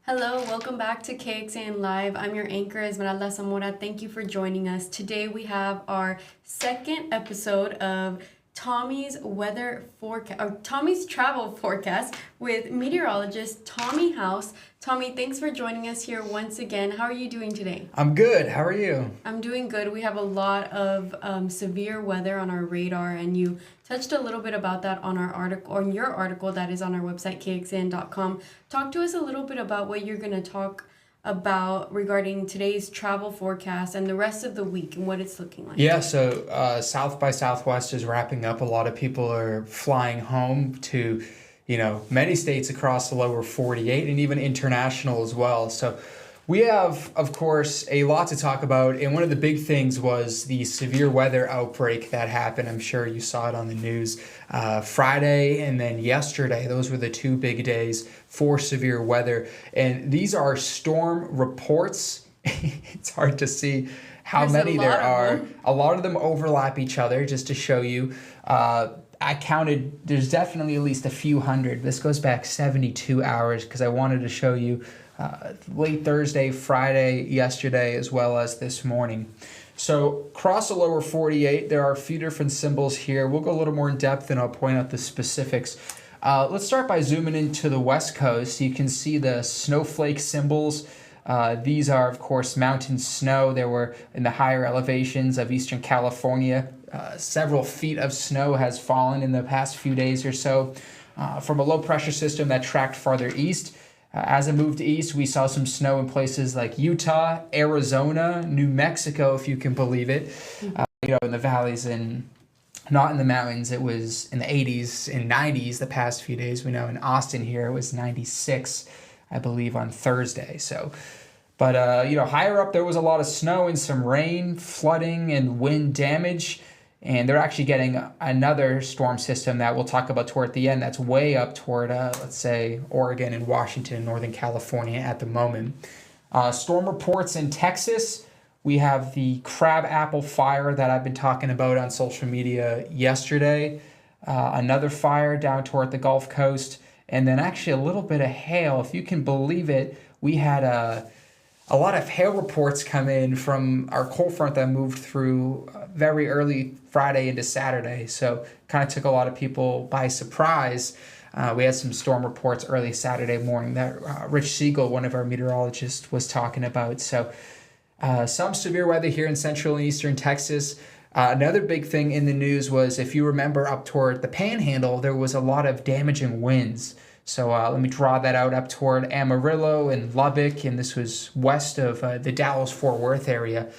Hello, welcome back to KXAN Live. I'm your anchor, Esmeralda Zamora. Thank you for joining us. Today we have our second episode of Tommy's weather forecast, or Tommy's travel forecast with meteorologist Tommy House. Tommy, thanks for joining us here once again. How are you doing today? I'm good. How are you? I'm doing good. We have a lot of severe weather on our radar, and you touched a little bit about that on our article, on your article that is on our website, kxn.com. Talk to us a little bit about what you're going to talk about regarding today's travel forecast and the rest of the week and what it's looking like. Yeah, so South by Southwest is wrapping up. A lot of people are flying home to, many states across the lower 48 and even international as well. So we have, of course, a lot to talk about. And one of the big things was the severe weather outbreak that happened. I'm sure you saw it on the news Friday and then yesterday. Those were the two big days for severe weather. And these are storm reports. It's hard to see how many there are. A lot of them overlap each other, just to show you. I counted, there's definitely at least a few hundred. This goes back 72 hours because I wanted to show you late Thursday, Friday, yesterday, as well as this morning. So across the lower 48, there are a few different symbols here. We'll go a little more in depth and I'll point out the specifics. Let's start by zooming into the West Coast. You can see the snowflake symbols. These are, of course, mountain snow. There were in the higher elevations of Eastern California. Several feet of snow has fallen in the past few days or so from a low pressure system that tracked farther east. As it moved east, we saw some snow in places like Utah, Arizona, New Mexico, if you can believe it. In the valleys and not in the mountains. It was in the 80s and 90s the past few days. We know in Austin here it was 96, I believe, on Thursday. But higher up there was a lot of snow and some rain, flooding, and wind damage. And they're actually getting another storm system that we'll talk about toward the end that's way up toward, let's say, Oregon and Washington and Northern California at the moment. Storm reports in Texas. We have the crabapple fire that I've been talking about on social media yesterday. Another fire down toward the Gulf Coast. And then actually a little bit of hail. If you can believe it, we had a lot of hail reports come in from our cold front that moved through very early Friday into Saturday. So kind of took a lot of people by surprise. We had some storm reports early Saturday morning that Rich Siegel, one of our meteorologists, was talking about. So some severe weather here in central and eastern Texas. Another big thing in the news was, if you remember, up toward the Panhandle, there was a lot of damaging winds. So let me draw that out up toward Amarillo and Lubbock, and this was west of the Dallas-Fort Worth area.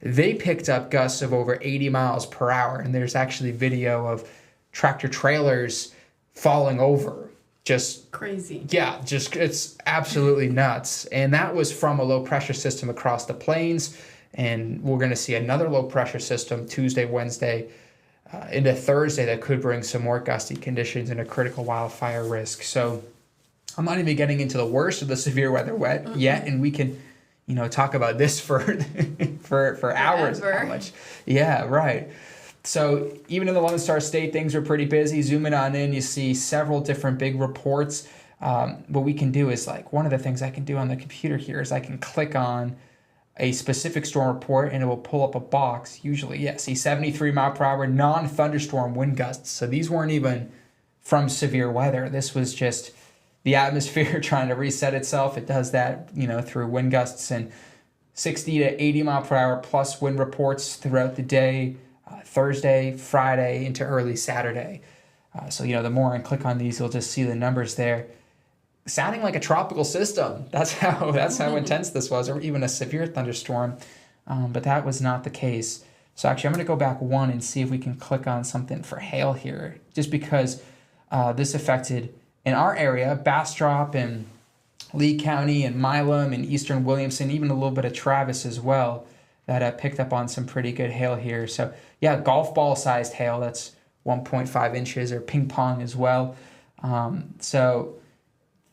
They picked up gusts of over 80 miles per hour, and there's actually video of tractor trailers falling over. Just crazy. Yeah, it's absolutely nuts. And that was from a low pressure system across the plains, and we're going to see another low pressure system Tuesday, Wednesday, into Thursday that could bring some more gusty conditions and a critical wildfire risk. So I'm not even getting into the worst of the severe weather yet, and we can, talk about this for for hours. How much? Yeah, right. So even in the Lone Star State, things are pretty busy. Zooming on in, you see several different big reports. What we can do is, one of the things I can do on the computer here is I can click on a specific storm report and it will pull up a box. Usually, see 73 mile per hour non-thunderstorm wind gusts. So these weren't even from severe weather. This was just the atmosphere trying to reset itself. It does that, through wind gusts, and 60 to 80 mile per hour plus wind reports throughout the day, Thursday, Friday, into early Saturday. So the more I click on these, you'll just see the numbers there. Sounding like a tropical system. That's how intense this was, or even a severe thunderstorm. But that was not the case. So actually, I'm going to go back one and see if we can click on something for hail here, just because this affected, in our area, Bastrop and Lee County and Milam and Eastern Williamson, even a little bit of Travis as well, that picked up on some pretty good hail here. So yeah, golf ball sized hail. That's 1.5 inches, or ping pong as well. So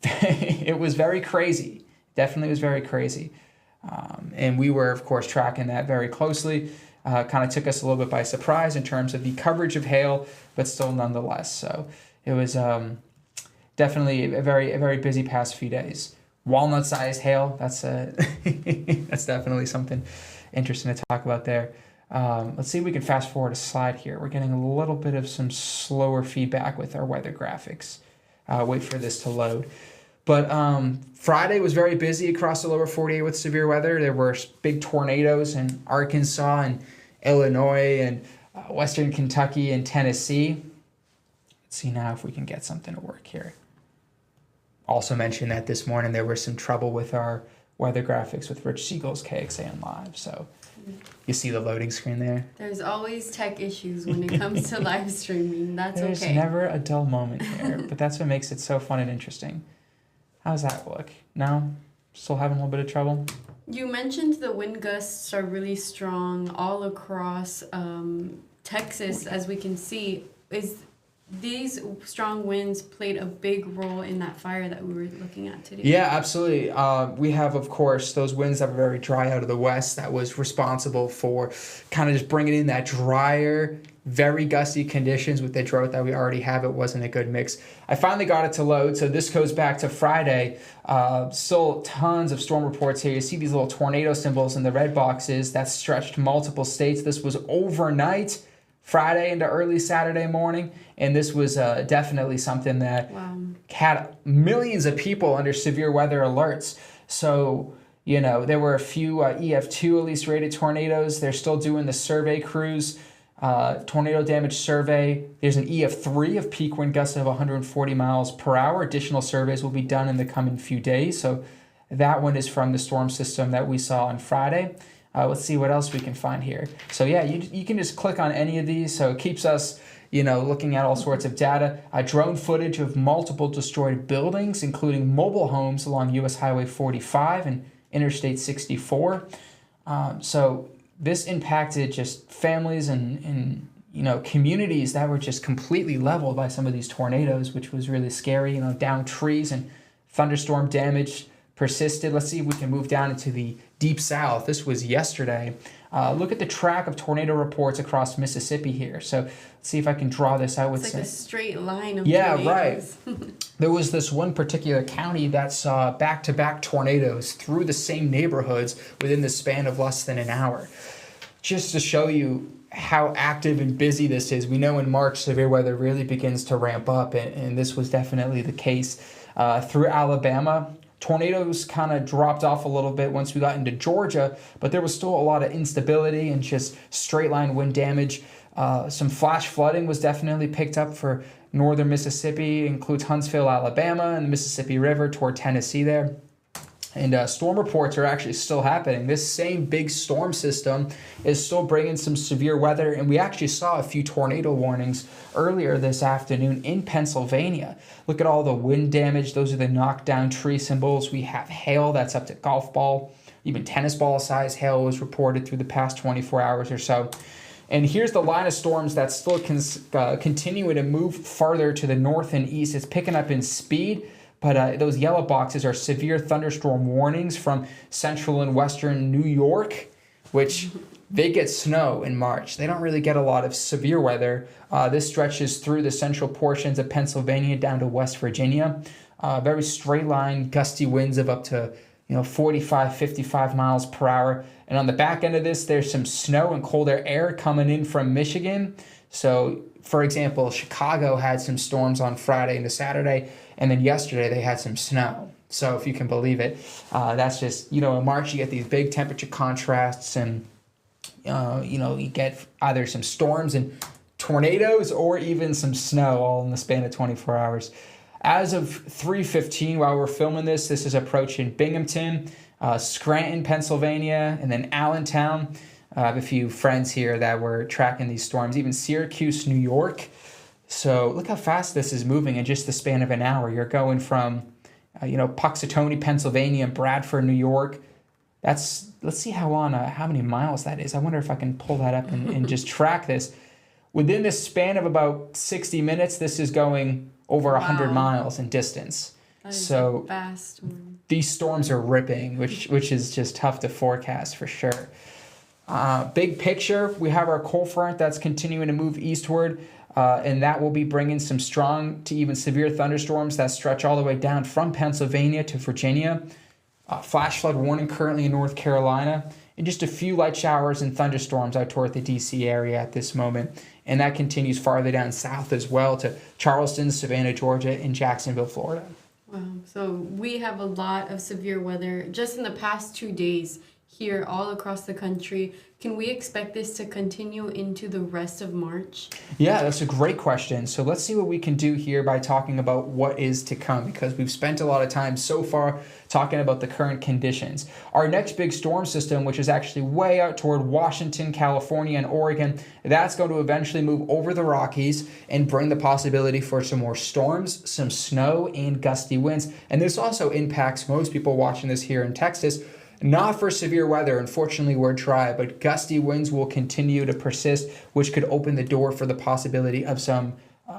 it was very crazy. Definitely was very crazy. And we were, of course, tracking that very closely. Kind of took us a little bit by surprise in terms of the coverage of hail, but still nonetheless. So it was definitely a very busy past few days. walnut-sized hail. That's that's definitely something interesting to talk about there. Let's see if we can fast forward a slide here. We're getting a little bit of some slower feedback with our weather graphics. Wait for this to load. But Friday was very busy across the lower 48 with severe weather. There were big tornadoes in Arkansas and Illinois and western Kentucky and Tennessee. Let's see now if we can get something to work here. Also mentioned that this morning there was some trouble with our weather graphics with Rich Siegel's KXAN Live. So you see the loading screen there? There's always tech issues when it comes to live streaming. That's There's okay. never a dull moment here, but that's what makes it so fun and interesting. How's that look? No? Still having a little bit of trouble? You mentioned the wind gusts are really strong all across Texas, as we can see. These strong winds played a big role in that fire that we were looking at today? Yeah, absolutely. We have, of course, those winds that were very dry out of the west that was responsible for kind of just bringing in that drier, very gusty conditions with the drought that we already have. It wasn't a good mix. I finally got it to load, so this goes back to Friday. Still tons of storm reports here. You see these little tornado symbols in the red boxes that stretched multiple states. This was overnight, Friday into early Saturday morning, and this was definitely something that had millions of people under severe weather alerts. So, you know, there were a few EF2 at least rated tornadoes. They're still doing the survey crews. Tornado damage survey. There's an EF3 of peak wind gusts of 140 miles per hour. Additional surveys will be done in the coming few days. So that one is from the storm system that we saw on Friday. Let's see what else we can find here. So yeah, you can just click on any of these. So it keeps us, you know, looking at all sorts of data. Drone footage of multiple destroyed buildings, including mobile homes along U.S. Highway 45 and Interstate 64. So this impacted just families and you know, communities that were just completely leveled by some of these tornadoes, which was really scary. You know, down trees and thunderstorm damage persisted. Let's see if we can move down into the deep south. This was yesterday. Look at the track of tornado reports across Mississippi here. So let's see if I can draw this out with it's like a straight line of tornadoes. Right. There was this one particular county that saw back-to-back tornadoes through the same neighborhoods within the span of less than an hour. Just to show you how active and busy this is. We know in March severe weather really begins to ramp up, and this was definitely the case. Through Alabama, tornadoes kind of dropped off a little bit once we got into Georgia, but there was still a lot of instability and just straight line wind damage. Some flash flooding was definitely picked up for northern Mississippi, includes Huntsville, Alabama, and the Mississippi River toward Tennessee there. And storm reports are actually still happening. This same big storm system is still bringing some severe weather, and we actually saw a few tornado warnings earlier this afternoon in Pennsylvania. Look at all the wind damage. Those are the knocked down tree symbols. We have hail that's up to golf ball, even tennis ball size hail was reported through the past 24 hours or so. And here's the line of storms that's still continuing to move farther to the north and east. It's picking up in speed. But those yellow boxes are severe thunderstorm warnings from central and western New York, which they get snow in March. They don't really get a lot of severe weather. This stretches through the central portions of Pennsylvania down to West Virginia. Very straight line, gusty winds of up to 45, 55 miles per hour. And on the back end of this, there's some snow and colder air coming in from Michigan. So, for example, Chicago had some storms on Friday into Saturday. And then yesterday they had some snow. So if you can believe it, that's just, in March you get these big temperature contrasts and, you get either some storms and tornadoes or even some snow all in the span of 24 hours. As of 3:15 while we're filming this is approaching Binghamton, Scranton, Pennsylvania, and then Allentown. I have a few friends here that were tracking these storms, even Syracuse, New York. So look how fast this is moving in just the span of an hour. You're going from, Puxatawny, Pennsylvania, and Bradford, New York. Let's see how many miles that is. I wonder if I can pull that up and just track this. Within the span of about 60 minutes, this is going over 100 miles in distance. That is so fast. These storms are ripping, which is just tough to forecast for sure. Big picture, we have our cold front that's continuing to move eastward. And that will be bringing some strong to even severe thunderstorms that stretch all the way down from Pennsylvania to Virginia. Flash flood warning currently in North Carolina, and just a few light showers and thunderstorms out toward the DC area at this moment. And that continues farther down south as well to Charleston, Savannah, Georgia, and Jacksonville, Florida. Wow. So we have a lot of severe weather just in the past 2 days here all across the country. Can we expect this to continue into the rest of March? Yeah, that's a great question. So let's see what we can do here by talking about what is to come, because we've spent a lot of time so far talking about the current conditions. Our next big storm system, which is actually way out toward Washington, California, and Oregon, that's going to eventually move over the Rockies and bring the possibility for some more storms, some snow, and gusty winds. And this also impacts most people watching this here in Texas. Not for severe weather, unfortunately we're dry, but gusty winds will continue to persist, which could open the door for the possibility of some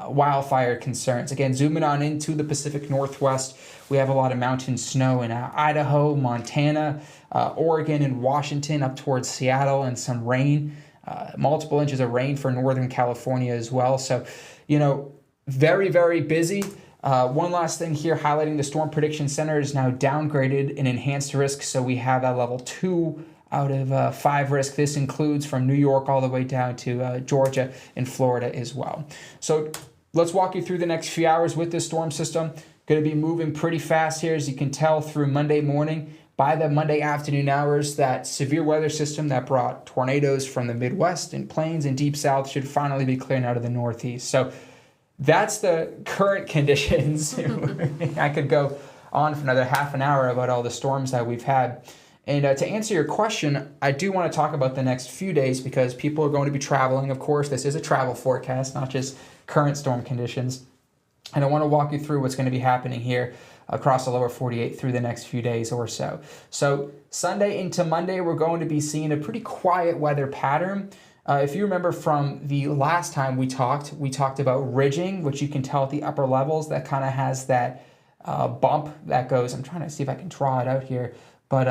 wildfire concerns. Again, zooming on into the Pacific Northwest, we have a lot of mountain snow in Idaho, Montana, Oregon, and Washington up towards Seattle, and some rain, multiple inches of rain for Northern California as well. So, very, very busy. One last thing here, highlighting the Storm Prediction Center is now downgraded in enhanced risk. So we have a level 2 out of 5 risk. This includes from New York all the way down to Georgia and Florida as well. So let's walk you through the next few hours with this storm system. Going to be moving pretty fast here, as you can tell, through Monday morning. By the Monday afternoon hours, that severe weather system that brought tornadoes from the Midwest and plains and deep south should finally be clearing out of the Northeast. So that's the current conditions. I could go on for another half an hour about all the storms that we've had. And to answer your question, I do want to talk about the next few days, because people are going to be traveling. Of course, this is a travel forecast, not just current storm conditions. And I want to walk you through what's going to be happening here across the lower 48 through the next few days or so. So Sunday into Monday, we're going to be seeing a pretty quiet weather pattern. If you remember from the last time we talked about ridging, which you can tell at the upper levels, that kind of has that bump that goes. I'm trying to see if I can draw it out here, but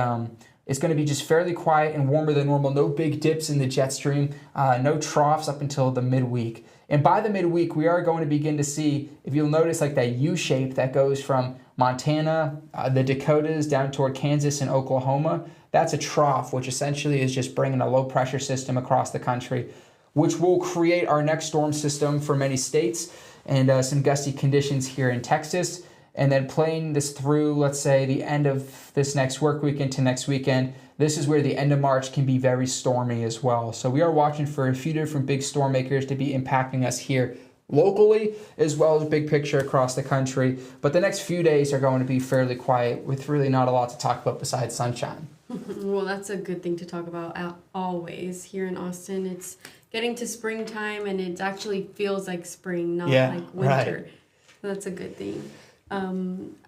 it's going to be just fairly quiet and warmer than normal. No big dips in the jet stream, no troughs up until the midweek. And by the midweek, we are going to begin to see, if you'll notice, like that U shape that goes from Montana, the Dakotas, down toward Kansas and Oklahoma. That's a trough, which essentially is just bringing a low pressure system across the country, which will create our next storm system for many states, and some gusty conditions here in Texas. And then playing this through, let's say, the end of this next work week into next weekend, this is where the end of March can be very stormy as well. So we are watching for a few different big storm makers to be impacting us here locally, as well as big picture across the country. But the next few days are going to be fairly quiet, with really not a lot to talk about besides sunshine. Well, that's a good thing to talk about always here in Austin. It's getting to springtime, and it actually feels like spring, not like winter. Right. So that's a good thing.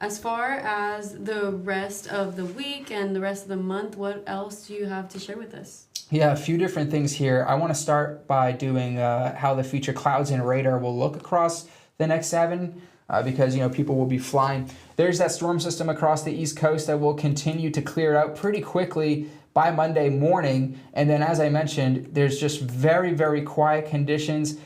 As far as the rest of the week and the rest of the month, what else do you have to share with us? Yeah, a few different things here. I want to start by doing how the future clouds and radar will look across the next 7, because people will be flying. There's that storm system across the East Coast that will continue to clear out pretty quickly by Monday morning. And then, as I mentioned, there's just very, very quiet conditions,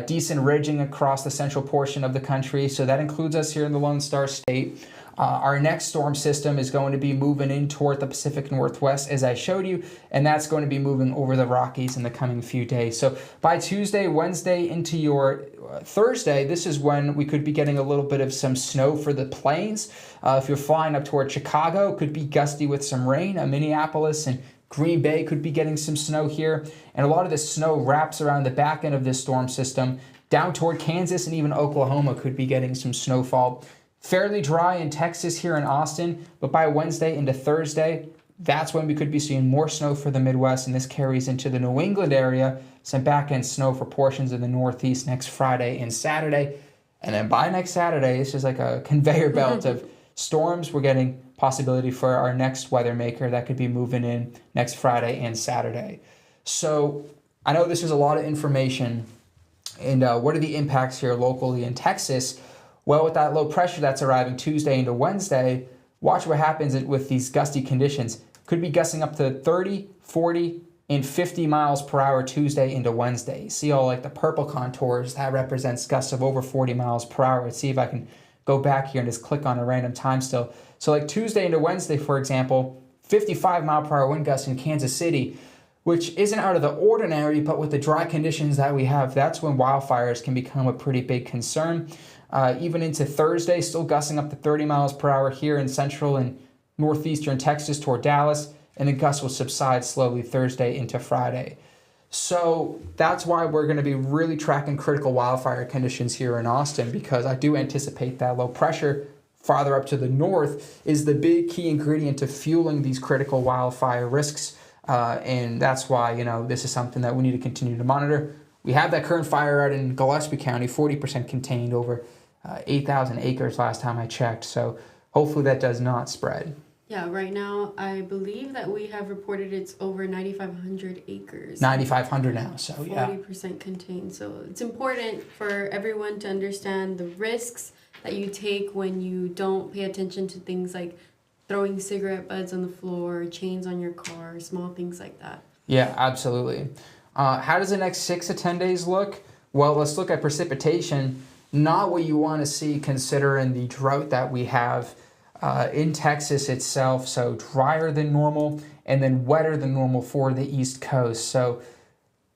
decent ridging across the central portion of the country. So that includes us here in the Lone Star State. Our next storm system is going to be moving in toward the Pacific Northwest, as I showed you, and that's going to be moving over the Rockies in the coming few days. So by Tuesday, Wednesday, into your Thursday, this is when we could be getting a little bit of some snow for the plains. If you're flying up toward Chicago, could be gusty with some rain. Minneapolis and Green Bay could be getting some snow here. And a lot of this snow wraps around the back end of this storm system. Down toward Kansas and even Oklahoma could be getting some snowfall. Fairly dry in Texas here in Austin, but by Wednesday into Thursday, that's when we could be seeing more snow for the Midwest, and this carries into the New England area, some back-end snow for portions of the Northeast next Friday and Saturday. And then by next Saturday, it's just like a conveyor belt of storms. We're getting possibility for our next weather maker that could be moving in next Friday and Saturday. So I know this is a lot of information, and what are the impacts here locally in Texas? Well, with that low pressure that's arriving Tuesday into Wednesday, watch what happens with these gusty conditions. Could be gusting up to 30, 40, and 50 miles per hour Tuesday into Wednesday. See all like the purple contours, that represents gusts of over 40 miles per hour. Let's see if I can go back here and just click on a random time still. So like Tuesday into Wednesday, for example, 55 mile per hour wind gusts in Kansas City, which isn't out of the ordinary, but with the dry conditions that we have, that's when wildfires can become a pretty big concern. Even into Thursday, still gusting up to 30 miles per hour here in central and northeastern Texas toward Dallas, and the gusts will subside slowly Thursday into Friday. So that's why we're going to be really tracking critical wildfire conditions here in Austin, because I do anticipate that low pressure farther up to the north is the big key ingredient to fueling these critical wildfire risks. And that's why, this is something that we need to continue to monitor. We have that current fire out in Gillespie County, 40% contained, over 8,000 acres last time I checked. So hopefully that does not spread. Yeah, right now, I believe that we have reported it's over 9,500 acres. 9,500 now, so 40% contained. So it's important for everyone to understand the risks that you take when you don't pay attention to things like throwing cigarette butts on the floor, chains on your car, small things like that. Yeah, absolutely. How does the next 6 to 10 days look? Well, let's look at precipitation. Not what you want to see considering the drought that we have in Texas itself, so drier than normal and then wetter than normal for the East Coast. So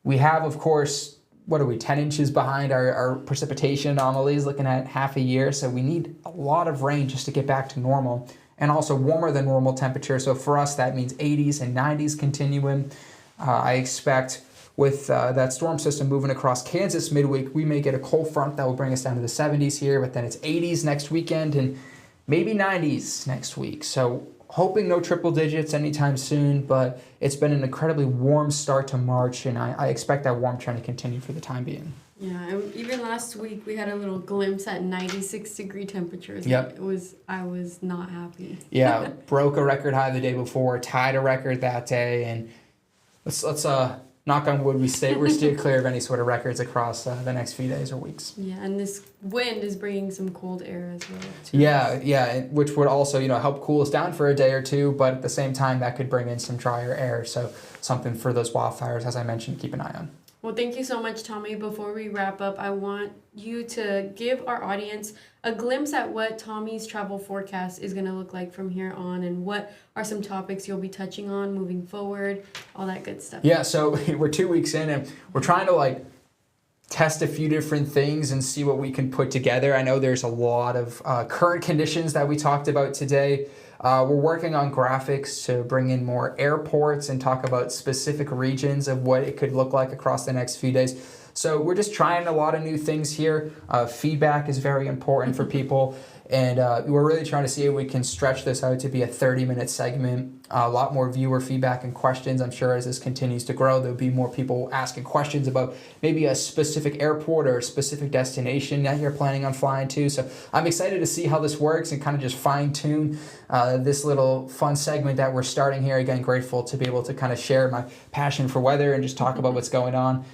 we have, of course, 10 inches behind our precipitation anomalies, looking at half a year. So we need a lot of rain just to get back to normal, and also warmer than normal temperature. So for us, that means 80s and 90s continuing. I expect with that storm system moving across Kansas midweek, we may get a cold front that will bring us down to the 70s here, but then it's 80s next weekend and maybe 90s next week. So hoping no triple digits anytime soon, but it's been an incredibly warm start to March, and I expect that warm trend to continue for the time being. Yeah, and even last week we had a little glimpse at 96-degree temperatures. Yep. I was not happy. Yeah, broke a record high the day before, tied a record that day, and let's knock on wood, we're steer clear of any sort of records across the next few days or weeks. Yeah, and this wind is bringing some cold air as well. Yeah, which would also, help cool us down for a day or two, but at the same time, that could bring in some drier air. So something for those wildfires, as I mentioned, keep an eye on. Well, thank you so much, Tommy. Before we wrap up, I want you to give our audience a glimpse at what Tommy's travel forecast is going to look like from here on, and what are some topics you'll be touching on moving forward, all that good stuff. Yeah, so we're 2 weeks in, and we're trying to test a few different things and see what we can put together. I know there's a lot of current conditions that we talked about today. We're working on graphics to bring in more airports and talk about specific regions of what it could look like across the next few days. So we're just trying a lot of new things here. Feedback is very important for people. And we're really trying to see if we can stretch this out to be a 30-minute segment. A lot more viewer feedback and questions. I'm sure as this continues to grow, there'll be more people asking questions about maybe a specific airport or a specific destination that you're planning on flying to. So I'm excited to see how this works and kind of just fine-tune this little fun segment that we're starting here. Again, grateful to be able to kind of share my passion for weather and just talk about what's going on.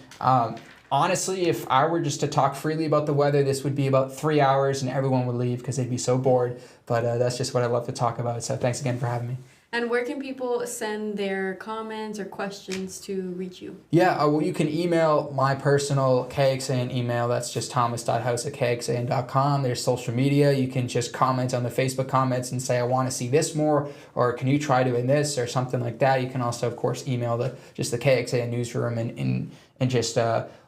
Honestly, if I were just to talk freely about the weather, this would be about 3 hours and everyone would leave because they'd be so bored. But that's just what I love to talk about. So thanks again for having me. And where can people send their comments or questions to reach you? Yeah, well, you can email my personal KXAN email. That's just thomas.house@kxan.com. There's social media. You can just comment on the Facebook comments and say, I want to see this more, or can you try doing this, or something like that. You can also, of course, email the KXAN newsroom and just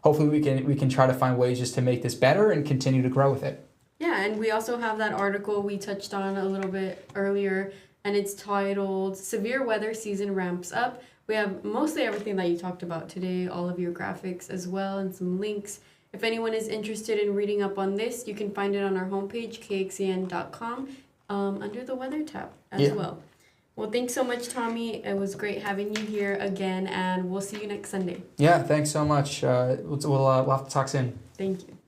hopefully we can try to find ways just to make this better and continue to grow with it. Yeah, and we also have that article we touched on a little bit earlier, and it's titled Severe Weather Season Ramps Up. We have mostly everything that you talked about today, all of your graphics as well, and some links. If anyone is interested in reading up on this, you can find it on our homepage, kxan.com, under the weather tab as well. Well, thanks so much, Tommy. It was great having you here again, and we'll see you next Sunday. Yeah, thanks so much. We'll have to talk soon. Thank you.